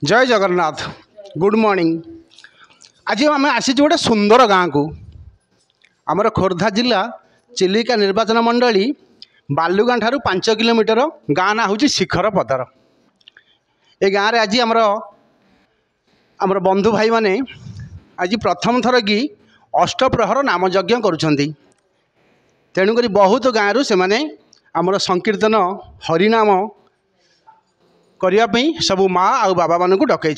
जय Jagannath. Good morning. आज आम आसी गोटे सुंदर गाँव को आमर खोर्धा जिला चिलिका निर्वाचन मंडली बालुगाँ ठारू 5 किलोमीटर गाँ ना हूँ शिखर पदर। ए गाँव रे आज आमर बंधु भाई माने आज प्रथम थर कि अष्टप्रहर नाम यज्ञ करुछंती। तेणुक बहुत गाँव से माने आमर संकीर्तन हरिनाम करने सब माँ आ बाबा मानू डकई।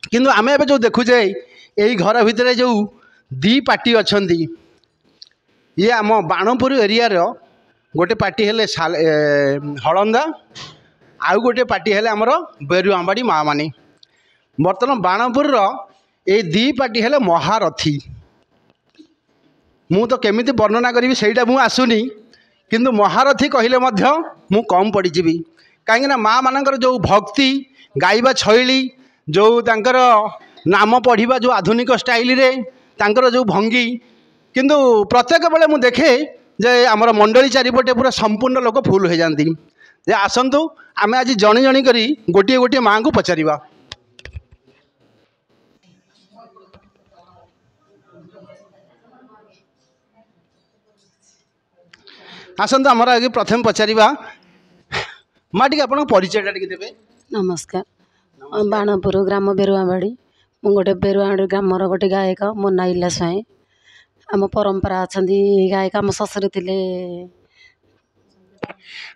किंतु आम एवं जो देखुचे यही घर भितर जो दी पार्टी अच्छा ये आम बाणपुर एरिया गोटे पार्टी हेले हलंदा आउ गोटे पार्टी हेले आमर बेरुआंबाड़ी माँ माने। बर्तमान बाणपुर ये दी पार्टी हेले महारथी। मु तो केमिति वर्णना करी सेटा मु आसुनी किंतु महारथी कहले मध्य मु कम पड़ीजी कहीं माँ मानकर जो भक्ति गाइबा शैली जो तांकर नाम पढ़िबा जो आधुनिक स्टाइल रे तांकर जो भंगी किंतु प्रत्येक बेले मु देखे जे आमर मंडली चारिपटे पूरा संपूर्ण लोक फुल हो जाती। जे आसतु आम आज जणी जणी करी गोटे गोटे माँ को पचारिबा। आसतु आमर आगे प्रथम पचारिबा माँ टी आप परिचय टी देवे। नमस्कार। बाणपुर ग्राम बेरुआबाड़ी मु गोटे बेरुआबाड़ी ग्रामर गोटे गायक मो ना इला स्वाई। आम परंपरा अच्छा गायक आम शशुर थे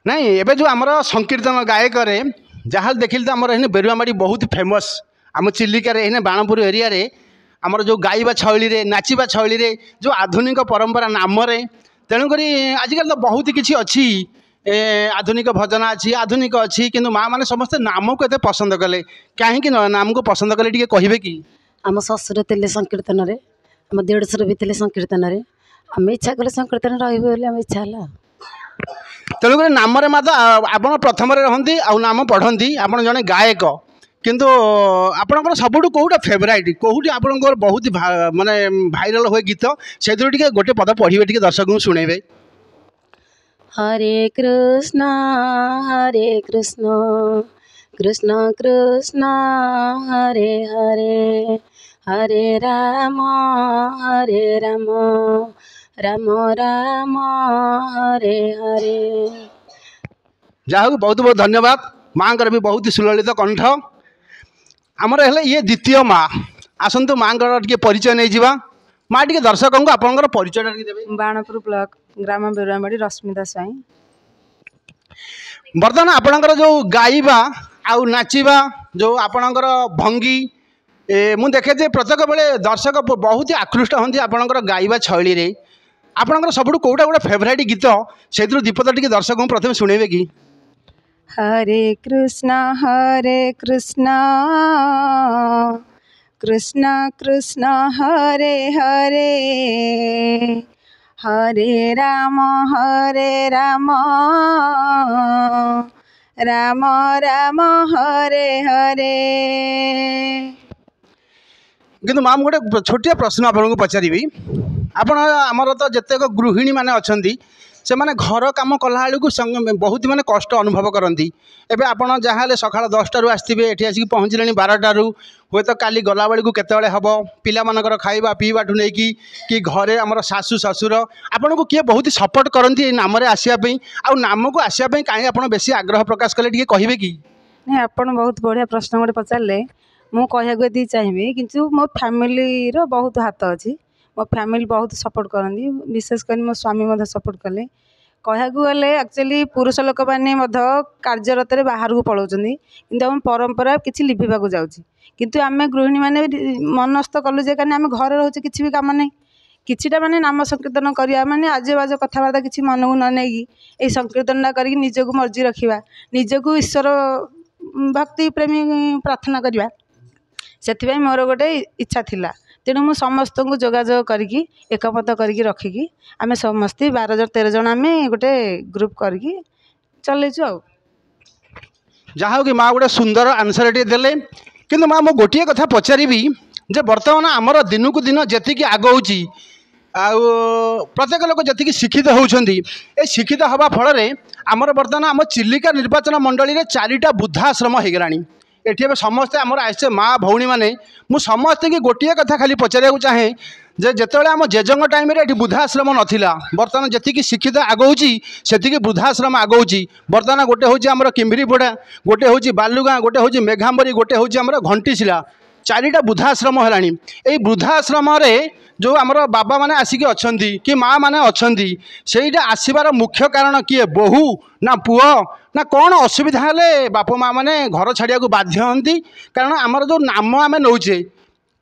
नहीं एबे जो आमर संकीर्तन गायक जहाँ देखिल तो आमर बेरुआबाड़ी बहुत फेमस। आम चिलिकार बाणपुर एरिया रे आमर जो गाइबा शैली रे नाचिबा शैली रे जो आधुनिक परंपरा नाम तेणुक आजिकल तो बहुत किसी अच्छी आधुनिक भजन अच्छी आधुनिक अच्छी किंतु माँ मैंने समस्ते नाम को एत पसंद कले कहीं नाम को पसंद कले टी कहे कि आम शशुर थे संकीर्तन रे आम देढ़शुर भी थे संकीर्तन रे आम इच्छा कले संकीर्तन रही इच्छा है। तेणुक नाम मत आप प्रथम रहती आ नाम पढ़ती आप जड़े गायक किंतु आपंकर सबुठ कौटा फेवराइट कौटी आपंकर बहुत माने भाइराल हुए गीत से गोटे पद पढ़े टे दर्शक को शुणेबे। हरे कृष्ण कृष्ण कृष्ण हरे हरे हरे राम राम राम हरे हरे। जहा बहुत बहुत धन्यवाद। माँ भी बहुत सुललित कंठ। आमर है ये द्वितीय माँ। आसतु माँ टे परिचय नहीं जावा। माँ टे दर्शक को आपंकर परिचय देवे। बाणपुर ब्लॉक ग्राम बेरुआबाड़ी रश्मिता स्वाई। बर्तमान आपणकर जो गाइबा आउ नाचिबा जो आपणकर भंगी मु देखे जे प्रत्येक बेले दर्शक बहुत ही आकृष्ट होती आपणकर गाइबा शैली रे। आपणकर सबुठ कौटा गोटे फेवराइट गीत से दीपद टी दर्शक को प्रथम शुणेबे कि हरे कृष्ण कृष्ण कृष्ण हरे हरे हरे राम राम राम हरे हरे। किंतु माँ गोटे छोटिया प्रश्न आपको पचारि आपण आमर तो जितेक गृहिणी माने अच्छी से माने घर काम कला बेलू बहुत माने कष्ट अनुभव करती। एबे आपण जहाँ सकाल 10टारू आसवे ये आसिक पहुँचले 12टारू हे तो काली गला बेलू केतबेले हम पिला मानकर खाइबा पीवा ठू नहीं कि घरे आमर सासू ससुर आपन को किए बहुत सपोर्ट करती नाम आसवाई आ नाम को आसवाई कहीं आप बेसी आग्रह प्रकाश कले टी कहे कि नहीं। आपन बहुत बढ़िया प्रश्न गोटे पचारे मु कहूँ चाहिए किंतु मो फैमिली रो बहुत हाथ अच्छी। मो फैमिली बहुत सपोर्ट करती विशेषकर मो स्वामी सपोर्ट कले कहूँ गले एक्चुअली पुरुष लोक मैंने कार्यरत बाहर को पलाउं कि आम परंपरा किसी लिभिबा जाऊँगी किंतु आम गृहिणी मैंने मनस्थ कलु जे कहीं आम घर रोचे किसी भी कम नहीं किछिटा माने नाम संकीर्तन करिया माने आजे बाजे कथबार्ता किसी मन को न नहीं ये संकीर्तन करके निजक मर्जी रखा निजक ईश्वर भक्ति प्रेमी प्रार्थना करवा से मोर गोटे इच्छा थिला। तेणु मु समस्त को जोगाजोग करके एकमत करके रखिकी आम समस्ते 12 जन 13 जन आम गोटे ग्रुप करके चलैचु। आ जहाँ हो कि माँ गोटे सुंदर आंसर टे देले किंतु माँ मो गोटे कथा पचारि जे बर्तमान आमर दिन को दिन जी आगे प्रत्येक लोक जी शिक्षित होती शिक्षित हवा फल आमर बर्तमान आम चिलिका निर्वाचन मंडली में 4टा बुद्धाश्रम हो गलानी। एठी एबे समस्ते आमर आसे माँ भौणी मैंने मु समस्ते की गोटे कथा खाली पचार चाहे जे जेतेबेले आम जेजंग टाइम रे एठी वृद्धाश्रम नथिला बर्तमान जेतिकी शिक्षित आगौची सेतिकी वृद्धाश्रम आगौची बर्तमान गोटे होची आमर किम्भिरीपड़ा गोटे होची बालुगाँ गोटे होची मेघांबरी गोटे होची आमर घंटीशिला चारिटा वृद्धाश्रम है यही वृद्धाश्रम जो आमर बाबा माने आसिक अच्छी कि माँ मैंने अच्छी से आसबार मुख्य कारण किए बोहू ना पुओ ना कौन असुविधा हेले बाप माँ मैंने घर छाड़िया बाध्य हमें कारण आमर जो नाम आम नौचे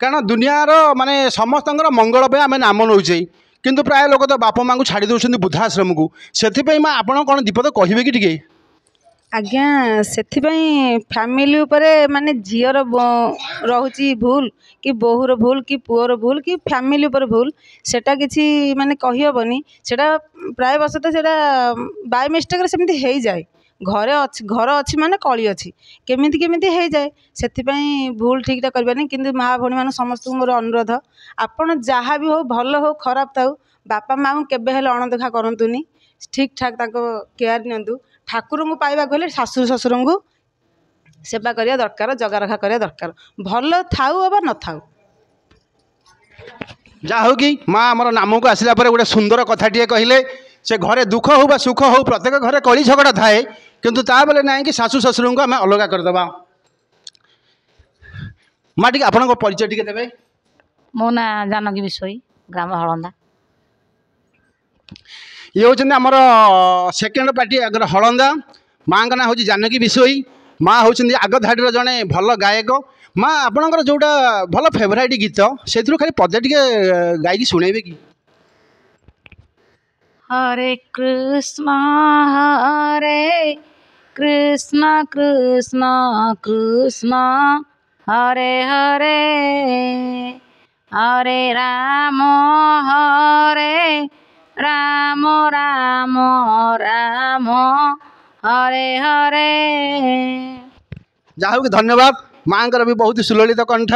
कारण दुनियार माने समस्त मंगल पे आम नाम नौचे किंतु प्राय लोक तो बाप माँ को छाड़ी दौरान वृद्धाश्रम को से माँ आप कौन दीपद कहे कि टे आज्ञा ସେଥିପାଇଁ ଫ୍ୟାମିଲି ଉପରେ ମାନେ ଝିଅର ରହୁଛି ଭୁଲ କି ବୋହୂର ଭୁଲ କି ପୁଅର ଭୁଲ କି ଫ୍ୟାମିଲି ଉପରେ ଭୁଲ ସେଟା କିଛି ମାନେ କହିହେବନି ସେଟା ପ୍ରାୟ ବଶତଃ ସେଟା ବାଇ ମିଷ୍ଟେକରେ ସେମିତି ହେଇଯାଏ ଘର ଅଛି ମାନେ କଳି ଅଛି କେମିତି ହେଇଯାଏ ସେଥିପାଇଁ ଭୁଲ ଠିକଟା କରିବାନି କିନ୍ତୁ ମା ଭଉଣୀ ମାନେ ସମସ୍ତଙ୍କୁ ମୋର ଅନୁରୋଧ ଆପଣ ଯାହା ବି ହଉ ଭଲ ହଉ ଖରାପ ଥାଉ ବାପା ମାଆଙ୍କୁ କେବେ ହେଲେ ଅଣଦେଖା କରନ୍ତୁନି ଠିକ୍ ଠାକ୍ ତାଙ୍କ କେୟାର ନିଅନ୍ତୁ ଠାକୁରଙ୍କୁ पाइबाक हेले शाशु शशुर को सेवा करिया दरकार जगा रखा करिया दरकार भल थाऊ अबा न थाऊ जहा हो कि माँ आमर नाम को आसला गोटे सुंदर कथाटे कहले से घरे दुख हो सुख हो प्रत्येक घरे कली झगड़ा थाए किंतु ता बेले ना कि शाशु शशुर को आम अलग करदे माँ टी आप परिचय टी देवे मो ना जानकी विषय ग्राम हलंदा ये होती आमर सेकेंड पार्टी अगर हलंदा माँ का ना हूँ जानकी विषय माँ होती आग धाड़ी जड़े भल गायक माँ आपणकर जोटा भल फेवराइट गीत से खाली पदे टे गायकी शुणेबे कि हरे कृष्ण कृष्ण कृष्ण हरे हरे हरे राम राम राम राम हरे हरे जहा कि धन्यवाद माँ भी बहुत सुललित कंठ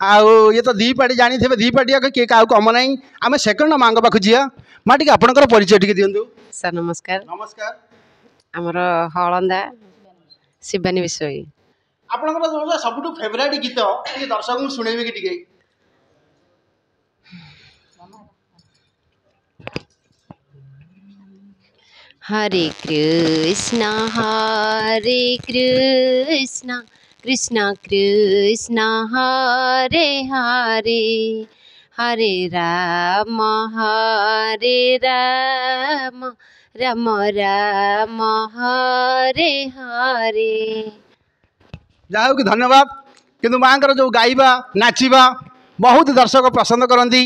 आउ ये तो दी पार्टी जानी थे दी पार्टी किए क्या कम ना आम सेकेंड माँ पाख जा माँ टी आपंकर परिचय टी दिंतु सर नमस्कार नमस्कार आमर हलंदा शिवानी विषय आपंकर जो सब फेवराइट गीत दर्शक को शुणेबे कि टे हरे कृष्ण कृष्ण कृष्ण हरे हरे हरे राम राम राम हरे हरे जहा कि धन्यवाद किंतु माँ जो गाइबा नाचिबा बहुत दर्शक पसंद करती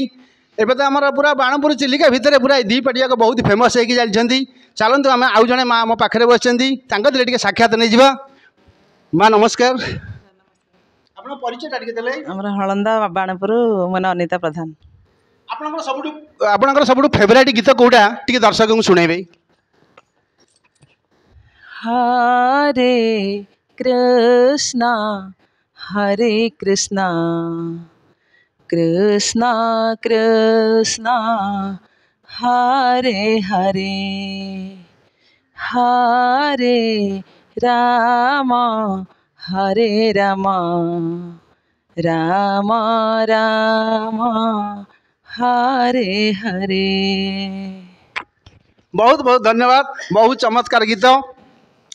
एबे तो आमर पूरा बाणपुर चिलिका भितर पूरा दी पार्टी बहुत फेमस होगी चलती चलतु आम आउ जड़े माँ मो पाखे बस टे साक्षात नहीं जावा माँ नमस्कार आप परिचय टे देले आमर हलंदा बाणपुर मन अनिता प्रधान आपणकर सब फेवराइट गीत कौटा टी दर्शक को शुणेबे हरे कृष्णा कृष्ण कृष्ण हरे हरे हरे राम राम राम हरे हरे बहुत बहुत धन्यवाद बहुत चमत्कार गीत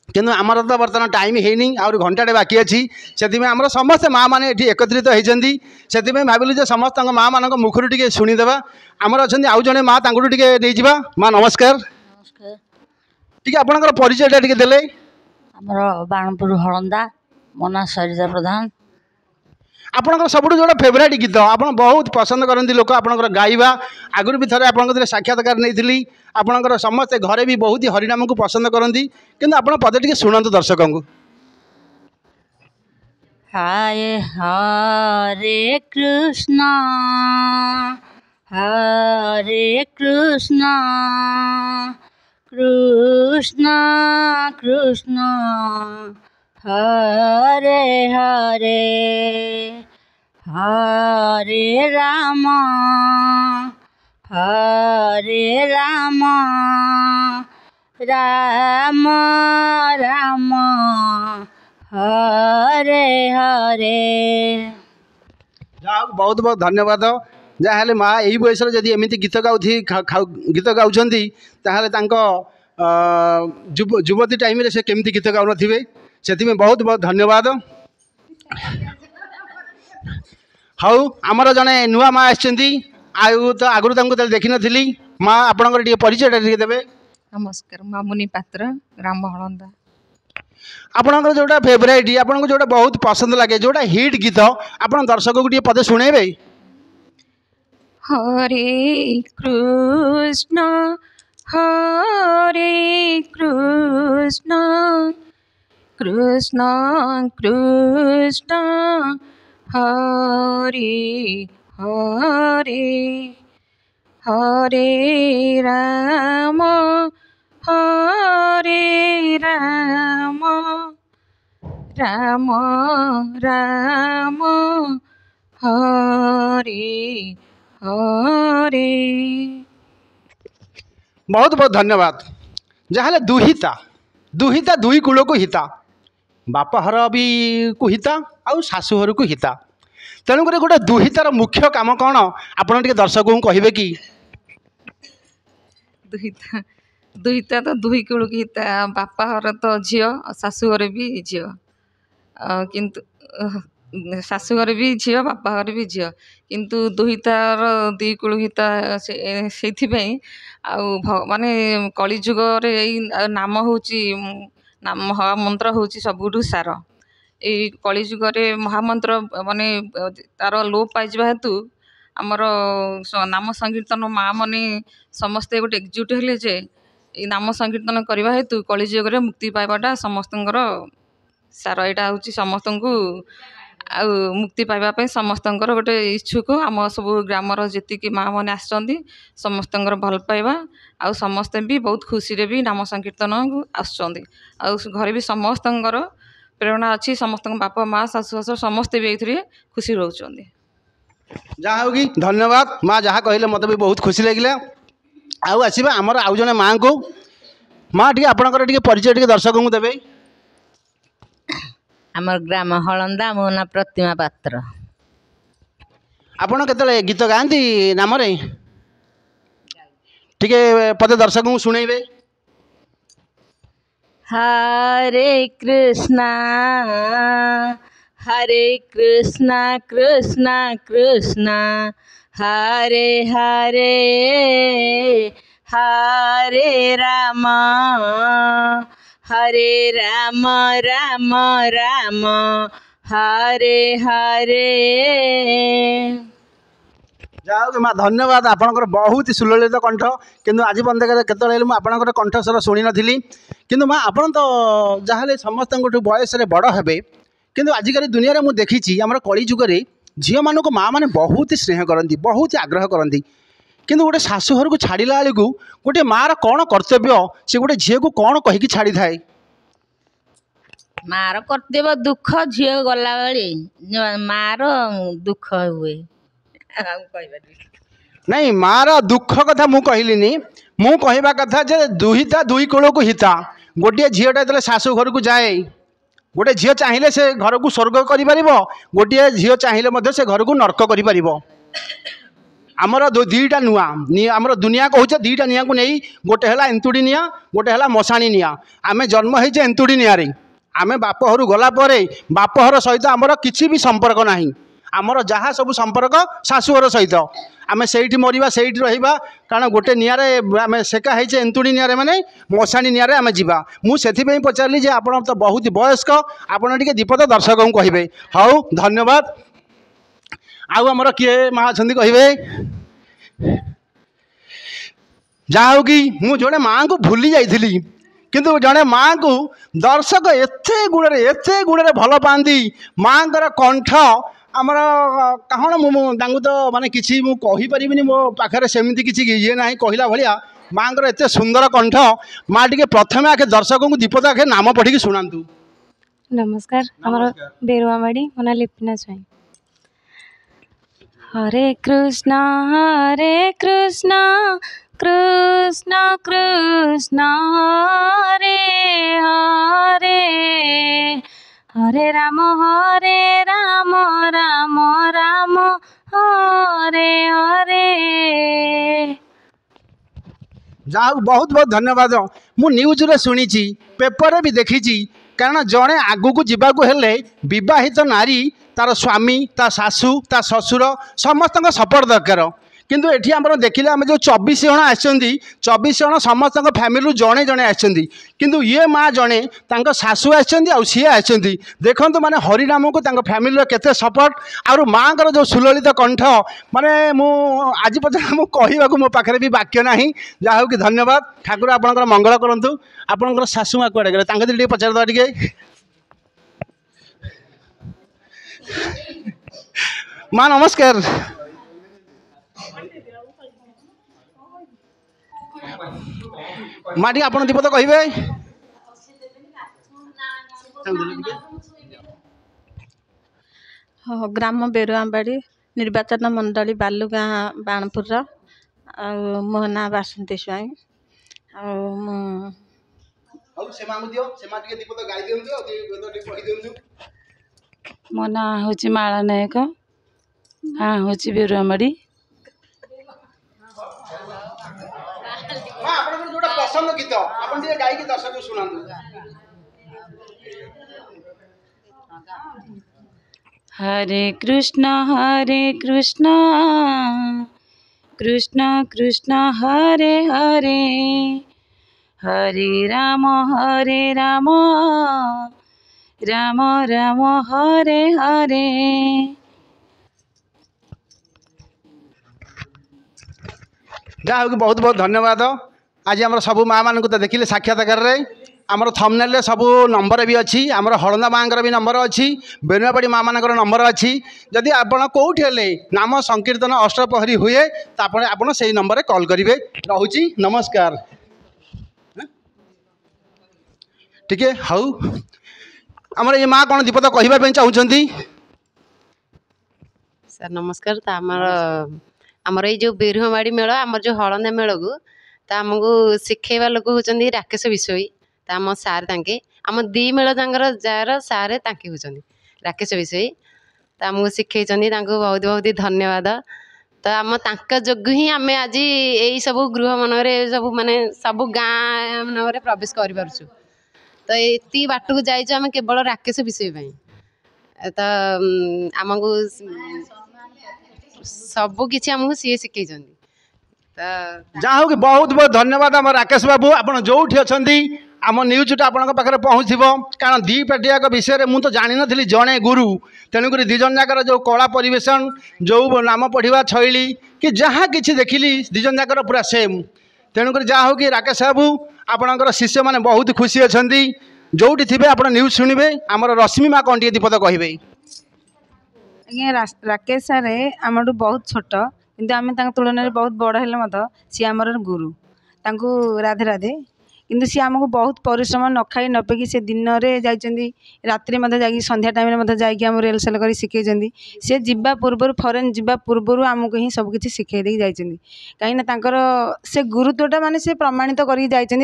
किंतु आमर तो बर्तमान टाइम है आउरी घंटाटे बाकी अच्छी से आम समस्त माँ मैंने ये एकत्रित होती से भाविलु समस्त माँ मान मुखर टे शुणीदेवा आमर अच्छा आउ जड़े माँ टे नहीं जावा माँ नमस्कार टी आपंकर परिचय टे देले आमर बाणपुर हलंदा मो ना सरिता प्रधान आपंकर सब जो फेवराइट गीत आप बहुत पसंद करती लोक आपंकर गाइबा आगुरी भी थे आप साक्षात्कार नहीं आपंकर समस्ते घरे भी बहुत ही हरिनाम को पसंद करती किंतु आप पदे टे शुणु दर्शक को हाय हरे कृष्ण कृष्ण कृष्ण हरे हरे हरे राम राम राम हरे हरे ଯାହା ବହୁତ ବହୁତ ଧନ୍ୟବାଦ। ଯାହାହେଲେ ମା ଏଇ ବୟସରେ ଯଦି ଏମିତି ଗୀତ ଗୀତ ଗାଉଛନ୍ତି ତାହେଲେ ତାଙ୍କ ଯୁବତୀ ଟାଇମରେ ସେ କେମିତି ଗୀତ ଗାଉନଥିବେ। ସେଥିପାଇଁ ବହୁତ ବହୁତ ଧନ୍ୟବାଦ। ହଉ ଆମର ଜଣେ ନୂଆ ମା ଆସିଛନ୍ତି, ଆଉ ତ ଆଗରୁ ତାଙ୍କୁ ଦେଖିନଥିଲି। ମା ଆପଣଙ୍କର ଟିକେ ପରିଚୟଟା ଟିକେ ଦେବେ। ନମସ୍କାର, ମାମୁନି ପାତ୍ର, ଗ୍ରାମ ହଳନ୍ଦା। ଆପଣଙ୍କର ଯେଉଁଟା ଫେଭରାଇଟ୍, ଆପଣଙ୍କୁ ଯେଉଁଟା ବହୁତ ପସନ୍ଦ ଲାଗେ, ଯେଉଁଟା ହିଟ୍ ଗୀତ, ଆପଣ ଦର୍ଶକକୁ ଟିକେ ପଦେ ଶୁଣେଇବେ। ହରେ କୃଷ୍ଣ ହରେ କୃଷ୍ଣ କୃଷ୍ଣ କୃଷ୍ଣ ହରେ ହରେ ହରେ ରାମ ହରେ ରାମ ରାମ ରାମ ହରେ ହରେ। ବହୁତ ବହୁତ ଧନ୍ୟବାଦ। ଯାହାହେଲେ ଦୁହିତା ଦୁହିତା ଦୁଇ କୂଳକୁ ହିତା, ବାପ ଘର ବି କୁ ହିତା ଆଉ ଶାଶୁ ଘରକୁ ହିତା। ତେଣୁକରି ଗୋଟେ ଦୁହିତାର ମୁଖ୍ୟ କାମ କ'ଣ ଆପଣ ଟିକେ ଦର୍ଶକଙ୍କୁ କହିବେ କି? ଦୁହିତା ଦୁହିତା ତ ଦୁଇ କୂଳକୁ ହିତା, ବାପା ଘର ତ ଝିଅ, ଶାଶୁ ଘରେ ବି ଝିଅ। କିନ୍ତୁ ଶାଶୁ ଘରେ ବି ଝିଅ, ବାପା ଘରେ ବି ଝିଅ, କିନ୍ତୁ ଦୁହିତାର ଦୁଇ କୂଳ ହିତା। ସେଇଥିପାଇଁ ଆଉ ମାନେ କଳିଯୁଗରେ ଏଇ ନାମ ହେଉଛି ମହାମନ୍ତ୍ର ହେଉଛି ସବୁଠୁ ସାର। ଏଇ କଳିଯୁଗରେ ମହାମନ୍ତ୍ର ମାନେ ତାର ଲୋପ ପାଇଯିବା ହେତୁ ଆମର ନାମ ସଂକୀର୍ତ୍ତନ ମା ମାନେ ସମସ୍ତେ ଗୋଟେ ଏକଜୁଟ ହେଲେ ଯେ ଏଇ ନାମ ସଂକୀର୍ତ୍ତନ କରିବା ହେତୁ କଳିଯୁଗରେ ମୁକ୍ତି ପାଇବାଟା ସମସ୍ତଙ୍କର ସାର। ଏଇଟା ହେଉଛି ସମସ୍ତଙ୍କୁ ଆଉ ମୁକ୍ତି ପାଇବା ପାଇଁ ସମସ୍ତଙ୍କର ଗୋଟେ ଇଚ୍ଛୁକ। ଆମ ସବୁ ଗ୍ରାମର ଯେତିକି ମା ମାନେ ଆସିଛନ୍ତି ସମସ୍ତଙ୍କର ଭଲ ପାଇବା, ଆଉ ସମସ୍ତେ ବି ବହୁତ ଖୁସିରେ ବି ନାମ ସଂକୀର୍ତ୍ତନକୁ ଆସୁଛନ୍ତି। ଆଉ ଘରେ ବି ସମସ୍ତଙ୍କର ପ୍ରେରଣା ଅଛି, ସମସ୍ତଙ୍କ ବାପା ମା ଶାଶୁ ଶ୍ୱଶୁର ସମସ୍ତେ ବି ଏଇଥିରେ ଖୁସି ରହୁଛନ୍ତି। ଯାହା ହଉ କି ଧନ୍ୟବାଦ ମା, ଯାହା କହିଲେ ମୋତେ ବି ବହୁତ ଖୁସି ଲାଗିଲା। ଆଉ ଆସିବା ଆମର ଆଉ ଜଣେ ମାଙ୍କୁ। ମା ଟିକେ ଆପଣଙ୍କର ଟିକେ ପରିଚୟ ଟିକେ ଦର୍ଶକଙ୍କୁ ଦେବେ। ଆମର ଗ୍ରାମ ହଳନ୍ଦା, ମୋ ନାଁ ପ୍ରତିମା ପାତ୍ର। ଆପଣ କେତେବେଳେ ଗୀତ ଗାଆନ୍ତି ନାମରେ? ଟିକେ ପଦେ ଦର୍ଶକଙ୍କୁ ଶୁଣେଇବେ। हरे कृष्णा कृष्णा कृष्णा हरे हरे हरे राम राम राम हरे हरे। ଯାହା ହଉ ମା ଧନ୍ୟବାଦ। ଆପଣଙ୍କର ବହୁତ ସୁଲଳିତ କଣ୍ଠ, କିନ୍ତୁ ଆଜି ପର୍ଯ୍ୟନ୍ତ କେତେବେଳେ ହେଲେ ମୁଁ ଆପଣଙ୍କର କଣ୍ଠସ୍ୱର ଶୁଣିନଥିଲି। କିନ୍ତୁ ମା ଆପଣ ତ ଯାହାହେଲେ ସମସ୍ତଙ୍କଠୁ ବୟସରେ ବଡ଼ ହେବେ, କିନ୍ତୁ ଆଜିକାଲି ଦୁନିଆରେ ମୁଁ ଦେଖିଛି ଆମର କଳିଯୁଗରେ ଝିଅମାନଙ୍କୁ ମା ମାନେ ବହୁତ ସ୍ନେହ କରନ୍ତି, ବହୁତ ଆଗ୍ରହ କରନ୍ତି। କିନ୍ତୁ ଗୋଟେ ଶାଶୁ ଘରକୁ ଛାଡ଼ିଲା ବେଳକୁ ଗୋଟିଏ ମାଆର କ'ଣ କର୍ତ୍ତବ୍ୟ, ସେ ଗୋଟେ ଝିଅକୁ କ'ଣ କହିକି ଛାଡ଼ିଥାଏ? ମାର କର୍ତ୍ତବ୍ୟ ଦୁଃଖ, ଝିଅ ଗଲାବେଳେ ମାର ଦୁଃଖ ହୁଏ। ନାଇଁ, ମାଆର ଦୁଃଖ କଥା ମୁଁ କହିଲିନି, ମୁଁ କହିବା କଥା ଯେ ଦୁହିତା ଦୁଇ କୂଳକୁ ହିତା। ଗୋଟିଏ ଝିଅଟା ଯେତେବେଳେ ଶାଶୁ ଘରକୁ ଯାଏ, ଗୋଟେ ଝିଅ ଚାହିଁଲେ ସେ ଘରକୁ ସ୍ୱର୍ଗ କରିପାରିବ, ଗୋଟିଏ ଝିଅ ଚାହିଁଲେ ମଧ୍ୟ ସେ ଘରକୁ ନର୍କ କରିପାରିବ। ଆମର ଦୁଇଟା ଆମର ଦୁନିଆ କହୁଛେ ଦୁଇଟା ନିଆଁକୁ ନେଇ, ଗୋଟେ ହେଲା ଏନ୍ତୁଡ଼ି ନିଆଁ, ଗୋଟେ ହେଲା ମଶାଣି ନିଆଁ। ଆମେ ଜନ୍ମ ହେଇଛେ ଏନ୍ତୁଡ଼ି ନିଆଁରେ। ଆମେ ବାପ ଘରୁ ଗଲା ପରେ ବାପ ଘର ସହିତ ଆମର କିଛି ବି ସମ୍ପର୍କ ନାହିଁ। ଆମର ଯାହା ସବୁ ସମ୍ପର୍କ ଶାଶୁଘର ସହିତ। ଆମେ ସେଇଠି ମରିବା, ସେଇଠି ରହିବା, କାରଣ ଗୋଟେ ନିଆଁରେ ଆମେ ସେକା ହେଇଛେ ଏନ୍ତୁଡ଼ି ନିଆଁରେ, ମାନେ ମଶାଣି ନିଆଁରେ ଆମେ ଯିବା। ମୁଁ ସେଥିପାଇଁ ପଚାରିଲି ଯେ ଆପଣ ତ ବହୁତ ବୟସ୍କ, ଆପଣ ଟିକେ ଦୀପଦ ଦର୍ଶକଙ୍କୁ କହିବେ। ହଉ ଧନ୍ୟବାଦ। ଆଉ ଆମର କିଏ ମା ଅଛନ୍ତି କହିବେ? ଯାହା ହଉ କି ମୁଁ ଜଣେ ମାଆଙ୍କୁ ଭୁଲି ଯାଇଥିଲି, କିନ୍ତୁ ଜଣେ ମାଆଙ୍କୁ ଦର୍ଶକ ଏତେ ଗୁଣରେ ଭଲ ପାଆନ୍ତି। ମାଆଙ୍କର କଣ୍ଠ ଆମର କ'ଣ, ମୁଁ ତାଙ୍କୁ ତ ମାନେ କିଛି ମୁଁ କହିପାରିବିନି, ମୋ ପାଖରେ ସେମିତି କିଛି ଇଏ ନାହିଁ କହିଲା ଭଳିଆ। ମାଆଙ୍କର ଏତେ ସୁନ୍ଦର କଣ୍ଠ। ମା ଟିକେ ପ୍ରଥମେ ଆଗେ ଦର୍ଶକଙ୍କୁ ଦୀପଦ ଆଗେ ନାମ ପଢ଼ିକି ଶୁଣାନ୍ତୁ। ନମସ୍କାର, ଆମର ବେରୁଆମାଡ଼ି, ମୋ ନାଁ ଲିପିନା ସ୍ୱାଇଁ। ହରେ କୃଷ୍ଣ କୃଷ୍ଣ କୃଷ୍ଣ ହରେ ହରେ हरे राम राम राम हरे हरे। जहाँ बहुत बहुत धन्यवाद। मु न्यूज रे सुनी पेपर भी देखी कारण जड़े आगू जावाक हेले बहित नारी तार स्वामी ता शाशु ता ससुर समस्त सपोर्ट दरकार किंतु एठी आम देखिले आम जो 24 जन आसछंती 24 जन समस्त फैमिली जड़े जड़े आसछंती किंतु ये माँ जड़े तांको शाशु आसछंती आ सी आसछंती देखंतु माने हरिनाम को तांको फैमिली केते सपोर्ट और माँ का जो सुललित कंठ माने मु आज पर्यंत मु कहवा को मो पाखरे भी वाक्य नाही। जा हो कि धन्यवाद ठाकुर आपनकर मंगल करंतु। आपनकर शाशु माँ कुआडे गले तांके टिके पचार दवा टिके। माँ नमस्कार। माटी आपण दीपद कहिबे। ग्राम बेरुआबाड़ी निर्वाचन मंडली बालुगाँ बाणपुर मो ना बासंती स्वाई मो ना हूँ माला नायक गाँ हूँ बेरुआबाड़ी। जोटा पसंद गीत आपन टिके गाई के दर्शक सुनांदु। हरे कृष्ण कृष्ण कृष्ण हरे हरे हरे राम राम राम हरे हरे। जा हो बहुत बहुत धन्यवाद। आज आम सब माँ मान तो देखिले साक्षात्कार आमर थंबनेल सबू नंबर भी अच्छी आमर हलंदा माँ भी नंबर अच्छी बेनुआबाड़ी माँ मान नंबर अच्छी जदि आपड़ कौटी हेले नाम संकीर्तन अष्टप्रहरी हुए तो आप से नंबर कॉल करेंगे। रोची नमस्कार टिके हाउ आमर ये माँ कौन दीपद कहवाई चाहते। सर नमस्कार। तो आमर ये जो बेरुआबाड़ी मेल आमर जो हलंदा मेल को तो आमको शिखेवा लोक होती राकेश विषोई तो आम सार तांके आम दी मेल जार सारे तांके होती राकेश विषोई तो आमको शिखे बहुत बहुत धन्यवाद। तो आम जोगु ही आम आज यही सब गृह मनरे सब माने सब गाँ मनरे प्रवेश कर पारछु। तो ये बाट को जाइए आम केवल राकेश विषय तो आमको सब किसी आमको सी शिखे जहाँ हो कि बहुत बहुत धन्यवाद आम राकेश बाबू। आप जो अच्छा आम न्यूजटा आपण पाखे पहुँचो कारण दी पेटिया विषय में मुझे जानी नी जड़े गुरु तेणुक दिज जाकर जो कला परिवेशन जो नाम पढ़ा शैली कि जहाँ कि देखिली दिज जाकर पूरा सेम तेणुक जहाँ हो कि राकेश बाबू आपणकर शिष्य मैंने बहुत खुशी अच्छा जो थे आप न्यूज शुणे आमर रश्मि माँ कौन टे दीपद कहे। आज्ञा राकेश सारे आम बहुत छोट किंतु आम तुलन में बहुत बड़ हेले सी आमर गुरु तांको राधे राधे किंतु सी आमको बहुत परिश्रम न खाई न पेकी से दिन में जाइए रात्रि जा संध्या टाइम जाम रिहर्सल कर शिखे सी जीवा पूर्व फरेन जीवा पूर्व आमको ही सबकि शिखे जाइए कहीं से गुरुत्वटा माने से प्रमाणित कर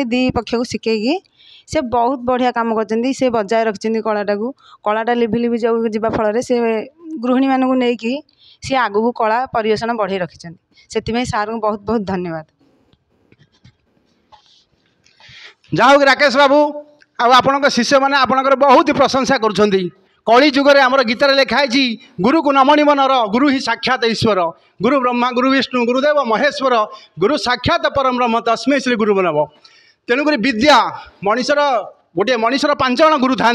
दी पक्ष को शिखे से बहुत बढ़िया काम कर से बजाय रखिंट कलाटा को कलाटा लिभि लिभि जावा फल से गृहिणी मानू नहीं सी आगू कला परिवेशन बढ़े रखिंट से सार को बहुत बहुत धन्यवाद। जहाँ हो राकेश बाबू आपण शिष्य मैंने आपणकर बहुत प्रशंसा करुँच कली जुगे आमर गीतार लिखाई गुरु को नमणिम नर गुरु ही साक्षात ईश्वर गुरु ब्रह्मा गुरु विष्णु गुरुदेव महेश्वर गुरु साक्षात परम ब्रह्म तस्मै श्री गुरु बनव। तेणुक विद्या मनीषर गोटे मनीषर 5 जण गुरु था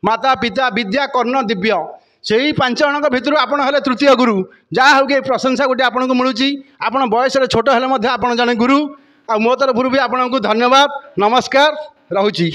माता पिता विद्या कर्ण दिव्य से ही 5 जन भितर आपड़ हेले तृतीय गुरु जहाँ हो कि प्रशंसा गोटे आपन को मिलूँ आप बयस छोट हेले आप जड़े गुरु आ मो तरफ भी आपको धन्यवाद नमस्कार रोची।